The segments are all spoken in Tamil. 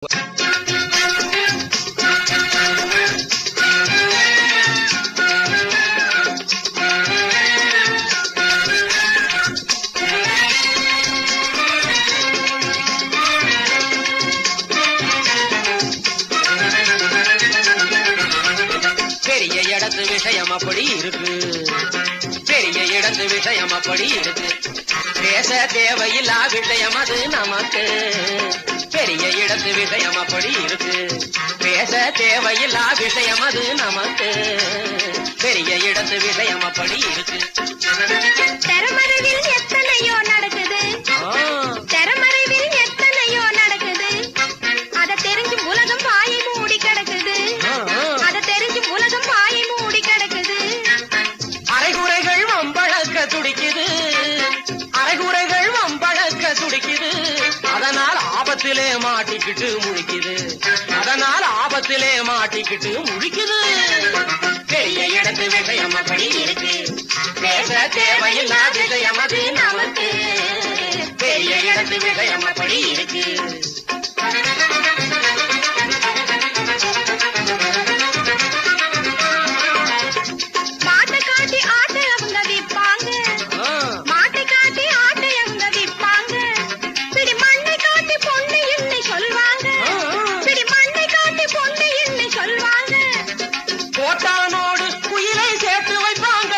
பெரிய இடத்து விஷயம் அப்படி இருக்கு. பெரிய இடத்து விஷயம் அப்படி இருக்கு. பேச தேவையில்லா விஷயம் அது நமக்கு. பெரிய இடத்து விஷயம் அப்படி இருக்கு. பேச தேவையில்லா விஷயம் அது நமக்கு. பெரிய இடத்து விஷயம் அப்படி இருக்கு. தெரமறைவில் எத்தனையோ நடக்குது. தெரமறைவில் எத்தனையோ நடக்குது. அத தெரிஞ்சும் உலகம் வாயை மூடி கிடக்குது. அத தெரிஞ்சும் உலகம் வாயை மூடி கிடக்குது. அரைகுறைகள் வம்பழக்க துடிக்குது. அரைகுறைகள் வம்பழக்க துடிக்குது. அதனால் ஆபத்திலே மாட்டிக்கிட்டு முழிக்குது. அதனால் ஆபத்திலே மாட்டிக்கிட்டு முழிக்குது. பெரிய இடத்து விஷயம் அப்படி இருக்கு. பேச தேவையில்லா விஷயம் அது நமக்கு. பெரிய இடத்து விஷயம் அப்படி இருக்கு. மாட்டை காட்டி ஆட்டை அவங்க விற்பாங்க. மாட்டை காட்டி ஆட்டை அவங்க விற்பாங்க. பிடி மண்ணை காட்டி பொண்ணு இல்லை சொல்வாங்க. பிடி மண்ணை காட்டி பொண்ணு இல்லை சொல்வாங்க. கோட்டானோடு குயிலை சேர்த்து வைப்பாங்க.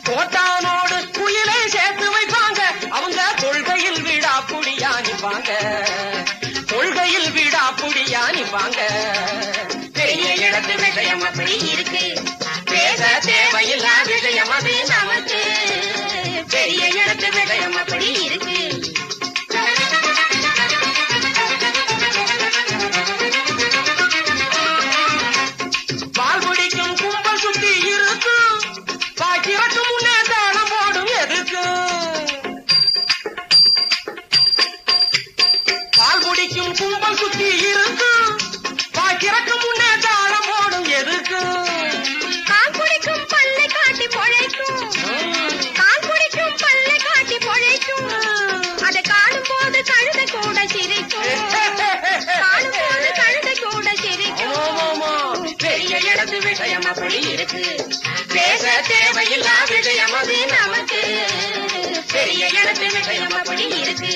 கோட்டானோடு குயிலை சேர்த்து வைப்பாங்க. அவங்க கொள்கையில் விடா புடியா நிப்பாங்க. கொள்கையில் விடா புடியா நிப்பாங்க. பெரிய இடத்து விஷயம் அப்படி இருக்கு. பேச தேவையில்லா விஷயம் அது நமக்கு. பெரிய இடத்து விஷயம் அப்படி இருக்கு. பால் குடிக்கும் கும்பல் சுத்தி இருக்கும். பாக்கிறக்கு முன்னே தாளம் போடும் எதுக்கு. பால் குடிக்கும் கும்பல் சுத்தி இருக்கும். பாக்கிறக்கு முன்னே தாளம் போடும் எதுக்கு. கால் குடிக்கும் பல்லை காட்டி பொழைக்கும். கால் குடிக்கும் பல்லை காட்டி பொழைக்கும். அதை காணும் போது கழுதை கூட சிரிக்கும். காணும் போது கழுதை கூட சிரிக்கும். ஆமாமா, பெரிய இடத்து விஷயம் அப்படி இருக்கு. பேச தேவையில்லா விஷயம் அது நமக்கு. பெரிய இடத்து விஷயம் அப்படி இருக்கு.